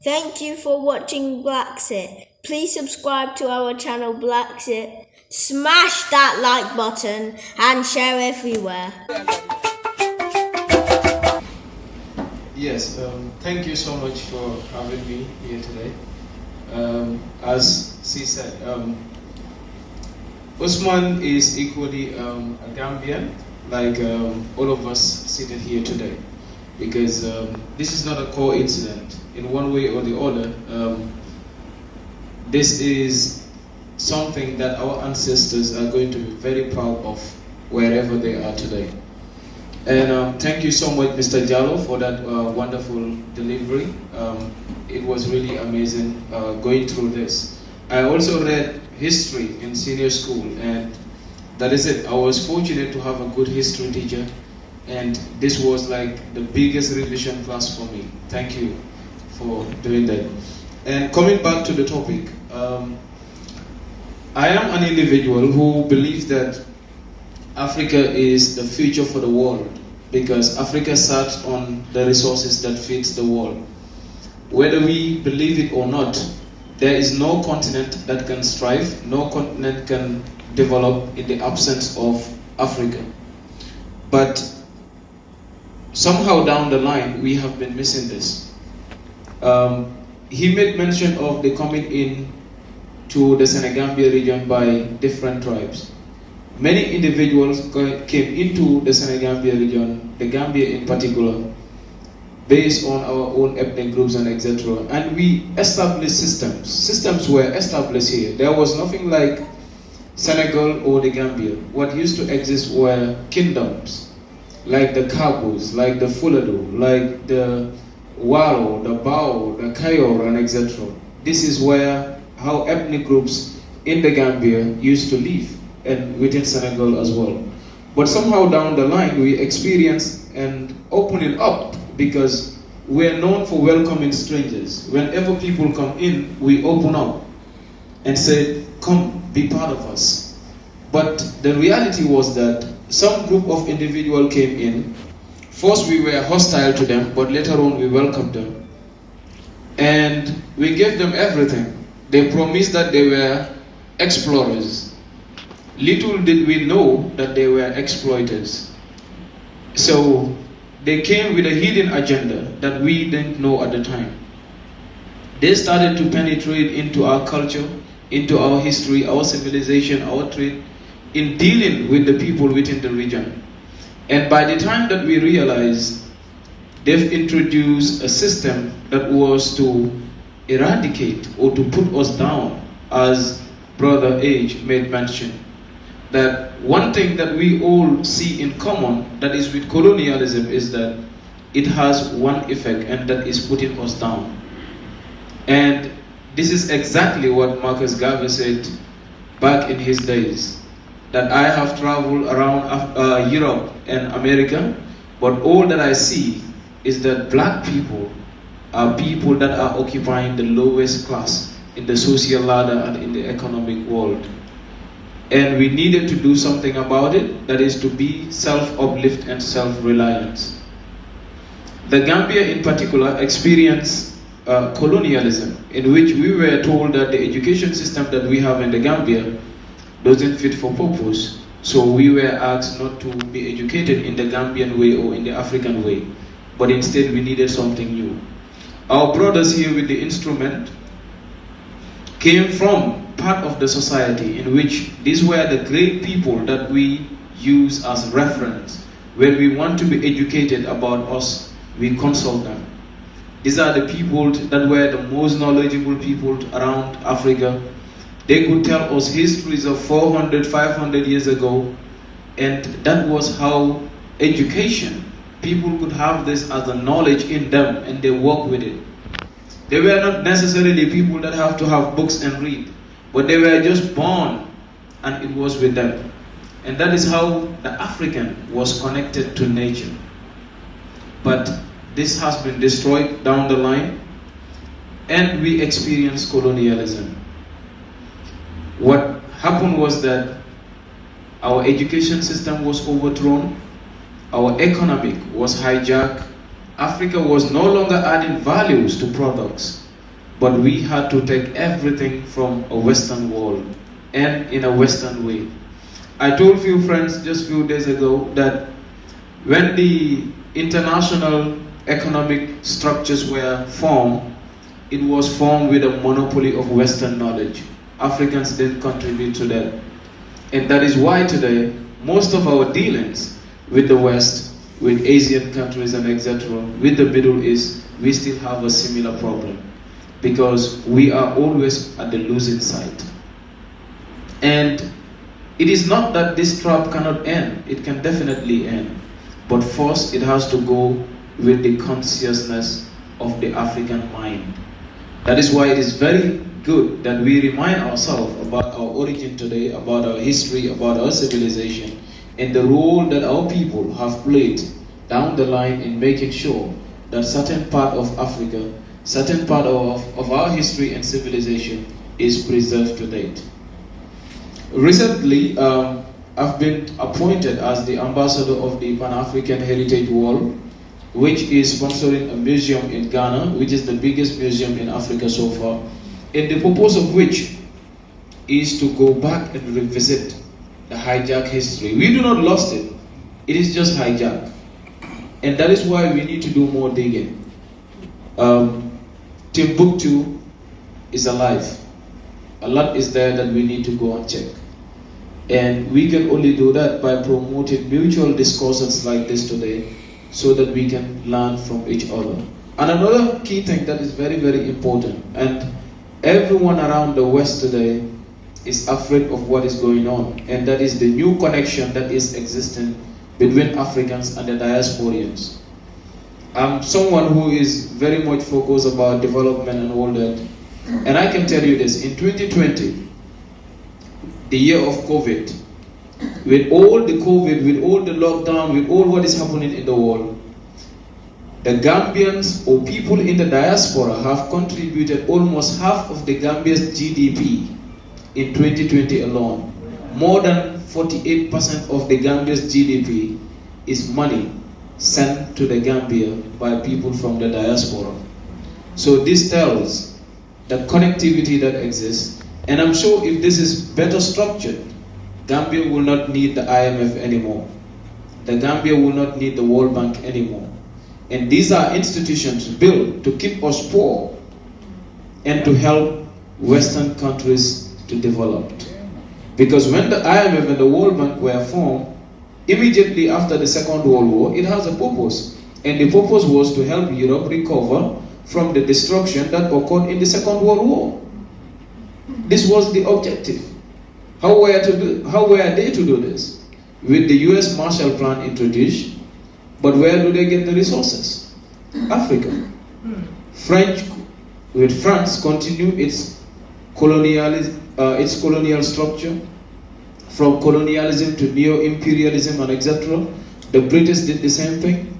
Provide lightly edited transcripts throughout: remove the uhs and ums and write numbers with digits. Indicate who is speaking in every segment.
Speaker 1: Thank you for watching BlaXit. Please subscribe to our channel BlaXit, smash that like button and share everywhere.
Speaker 2: Yes, thank you so much for having me here today. As she said, Usman is equally a Gambian, like all of us seated here today, because this is not a coincidence. In one way or the other, this is something that our ancestors are going to be very proud of wherever they are today. And thank you so much, Mr. Jallo, for that wonderful delivery. It was really amazing going through this. I also read history in senior school, and that is it. I was fortunate to have a good history teacher, and this was like the biggest revision class for me. Thank you for doing that. And coming back to the topic, I am an individual who believes that Africa is the future for the world, because Africa sat on the resources that feeds the world. Whether we believe it or not, there is no continent that can strive, no continent can develop in the absence of Africa. But somehow down the line, we have been missing this. He made mention of the coming in to the Senegambia region by different tribes. Many individuals came into the Senegambia region, the Gambia in particular, based on our own ethnic groups and etc. And we established systems. Systems were established here. There was nothing like Senegal or the Gambia. What used to exist were kingdoms, like the Kabus, like the Fuladu, like the Waro, the Bao, the Kayor, and etc. This is where how ethnic groups in the Gambia used to live, and within Senegal as well. But somehow down the line, we experienced and opening up, because we're known for welcoming strangers. Whenever people come in, we open up and say, come, be part of us. But the reality was that some group of individuals came in. First, we were hostile to them, but later on, we welcomed them. And we gave them everything. They promised that they were explorers. Little did we know that they were exploiters. So they came with a hidden agenda that we didn't know at the time. They started to penetrate into our culture, into our history, our civilization, our trade, in dealing with the people within the region. And by the time that we realized, they've introduced a system that was to eradicate or to put us down, as Brother Age made mention. That one thing that we all see in common, that is with colonialism, is that it has one effect, and that is putting us down. And this is exactly what Marcus Garvey said back in his days, that I have traveled around Europe and America, but all that I see is that black people are people that are occupying the lowest class in the social ladder and in the economic world. And we needed to do something about it, that is to be self-uplift and self-reliance. The Gambia in particular experienced colonialism, in which we were told that the education system that we have in the Gambia doesn't fit for purpose. So we were asked not to be educated in the Gambian way or in the African way, but instead we needed something new. Our brothers here with the instrument came from part of the society in which these were the great people that we use as reference. When we want to be educated about us, we consult them. These are the people that were the most knowledgeable people around Africa. They could tell us histories of 400, 500 years ago, and that was how education, people could have this as a knowledge in them, and they work with it. They were not necessarily people that have to have books and read, but they were just born, and it was with them. And that is how the African was connected to nature. But this has been destroyed down the line, and we experienced colonialism. What happened was that our education system was overthrown, our economic was hijacked, Africa was no longer adding values to products. but we had to take everything from a Western world and in a Western way. I told few friends just few days ago that when the international economic structures were formed, it was formed with a monopoly of Western knowledge. Africans didn't contribute to that. And that is why today, most of our dealings with the West, with Asian countries and etc., with the Middle East, we still have a similar problem. Because we are always at the losing side. And it is not that this trap cannot end, it can definitely end. But first, it has to go with the consciousness of the African mind. That is why it is very good that we remind ourselves about our origin today, about our history, about our civilization, and the role that our people have played down the line in making sure that certain part of Africa, certain part of our history and civilization is preserved to date. Recently, I've been appointed as the ambassador of the Pan-African Heritage Wall, which is sponsoring a museum in Ghana, which is the biggest museum in Africa so far, and the purpose of which is to go back and revisit the hijack history. We do not lost it, it is just hijack. And that is why we need to do more digging. Timbuktu is alive. A lot is there that we need to go and check. And we can only do that by promoting mutual discourses like this today so that we can learn from each other. And another key thing that is very, very important, and everyone around the West today is afraid of what is going on, and that is the new connection that is existing between Africans and the diasporians. I'm someone who is very much focused about development and all that. And I can tell you this, in 2020, the year of COVID, with all the COVID, with all the lockdown, with all what is happening in the world, the Gambians or people in the diaspora have contributed almost half of the Gambia's GDP in 2020 alone. More than 48% of the Gambia's GDP is money sent to the Gambia by people from the diaspora. So this tells the connectivity that exists, and I'm sure if this is better structured, Gambia will not need the IMF anymore. The Gambia will not need the World Bank anymore. And these are institutions built to keep us poor and to help Western countries to develop. Because when the IMF and the World Bank were formed, immediately after the Second World War, it has a purpose. And the purpose was to help Europe recover from the destruction that occurred in the Second World War. This was the objective. How were they to do this? With the US Marshall Plan introduced, but where do they get the resources? Africa. With France continue its colonial structure, from colonialism to neo-imperialism and etc. The British did the same thing.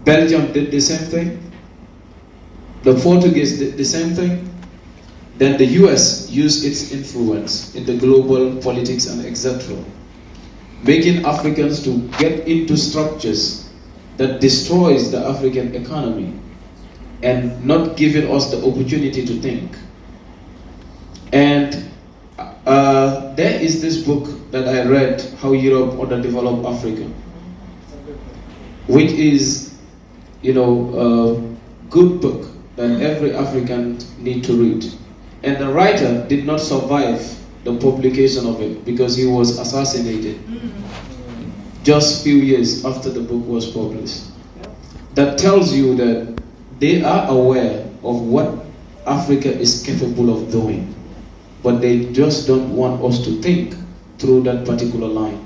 Speaker 2: Belgium did the same thing. The Portuguese did the same thing. Then the US used its influence in the global politics and etc., making Africans to get into structures that destroys the African economy and not giving us the opportunity to think. And there is this book that I read, How Europe Underdeveloped Africa, which is, a good book that every African need to read. And the writer did not survive the publication of it because he was assassinated just a few years after the book was published. That tells you that they are aware of what Africa is capable of doing, but they just don't want us to think through that particular line.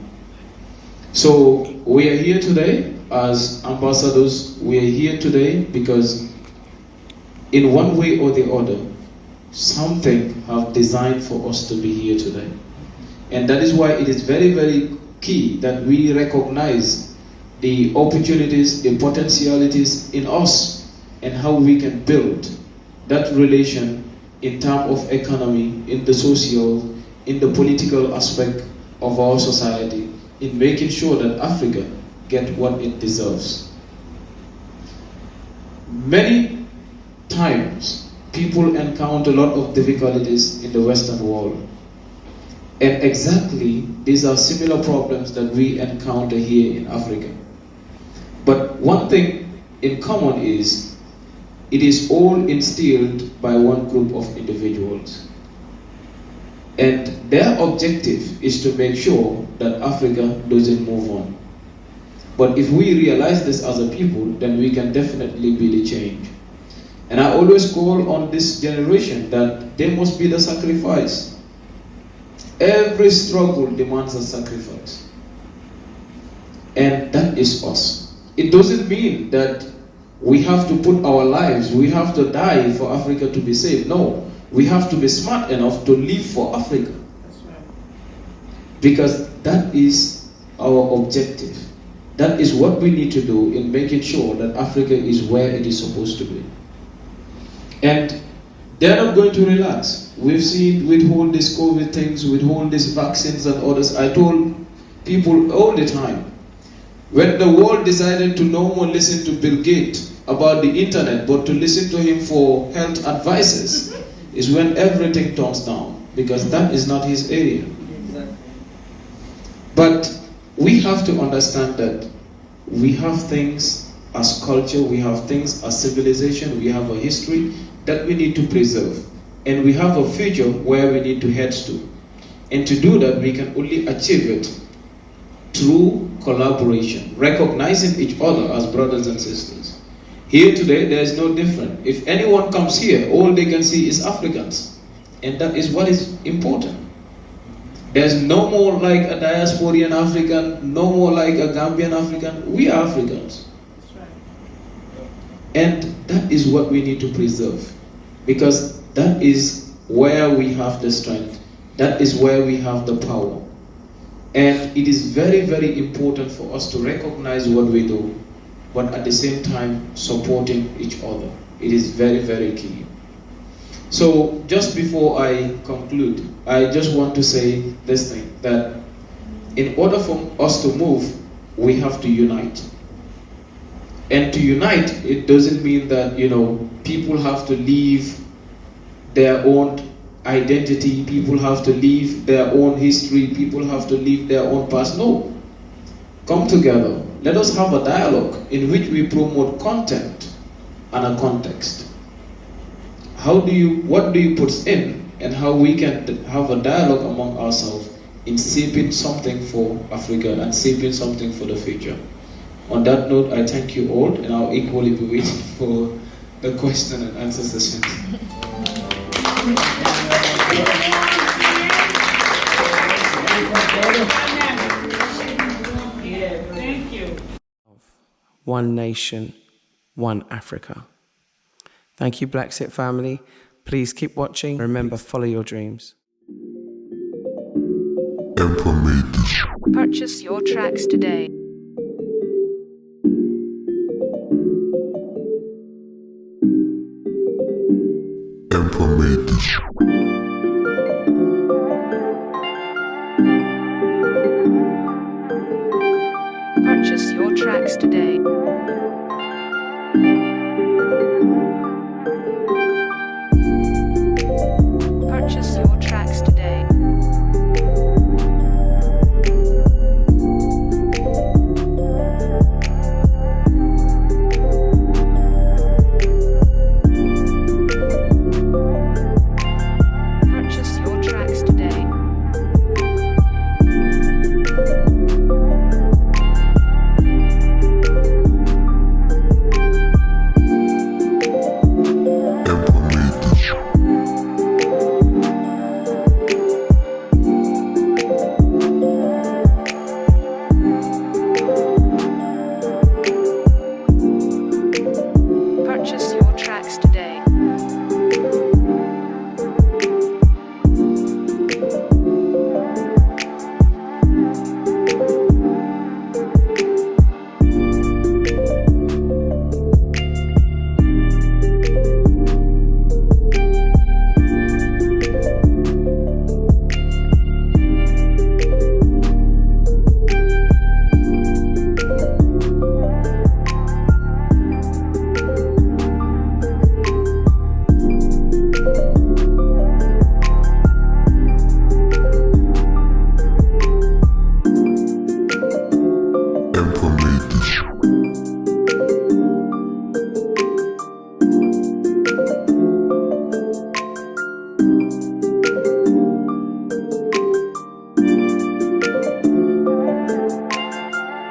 Speaker 2: So we are here today as ambassadors. We are here today because in one way or the other, something have designed for us to be here today. And that is why it is very, very key that we recognize the opportunities, the potentialities in us, and how we can build that relation in terms of economy, in the social, in the political aspect of our society, in making sure that Africa get what it deserves. Many times, people encounter a lot of difficulties in the Western world. And exactly these are similar problems that we encounter here in Africa. But one thing in common is, it is all instilled by one group of individuals. And their objective is to make sure that Africa doesn't move on. But if we realize this as a people, then we can definitely be the change. And I always call on this generation that they must be the sacrifice. Every struggle demands a sacrifice. And that is us. It doesn't mean that we have to put our lives, we have to die for Africa to be saved. No, we have to be smart enough to live for Africa.
Speaker 3: That's right.
Speaker 2: Because that is our objective. That is what we need to do in making sure that Africa is where it is supposed to be. And they're not going to relax. We've seen with all these COVID things, with all these vaccines and others. I told people all the time, when the world decided to no more listen to Bill Gates about the internet, but to listen to him for health advices, is when everything turns down, because that is not his area.
Speaker 3: Exactly.
Speaker 2: But we have to understand that we have things as culture, we have things as civilization, we have a history that we need to preserve. And we have a future where we need to head to. And to do that, we can only achieve it through collaboration, recognizing each other as brothers and sisters. Here today, there is no different. If anyone comes here, all they can see is Africans. And that is what is important. There's no more like a diasporian African, no more like a Gambian African. We are Africans.
Speaker 3: That's right.
Speaker 2: And that is what we need to preserve. Because that is where we have the strength. That is where we have the power. And it is very, very important for us to recognize what we do, but at the same time supporting each other. It is very, very key. So just before I conclude, I just want to say this thing, that in order for us to move, we have to unite. And to unite, it doesn't mean that, people have to leave their own identity, people have to leave their own history, people have to leave their own past. No. Come together. Let us have a dialogue in which we promote content and a context. What do you put in, and how we can have a dialogue among ourselves in shaping something for Africa and shaping something for the future. On that note, I thank you all, and I'll equally be waiting for the question and answer session.
Speaker 3: Yeah, thank you.
Speaker 4: One nation, one Africa. Thank you, BlaXit family. Please keep watching. Remember, follow your dreams.
Speaker 5: Purchase your tracks today. Purchase your tracks today. Purchase your tracks today. Purchase your tracks today.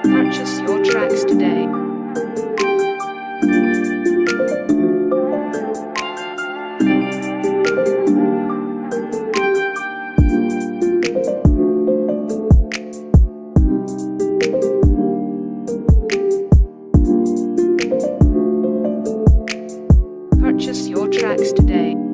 Speaker 5: Purchase your tracks today. Purchase your tracks today.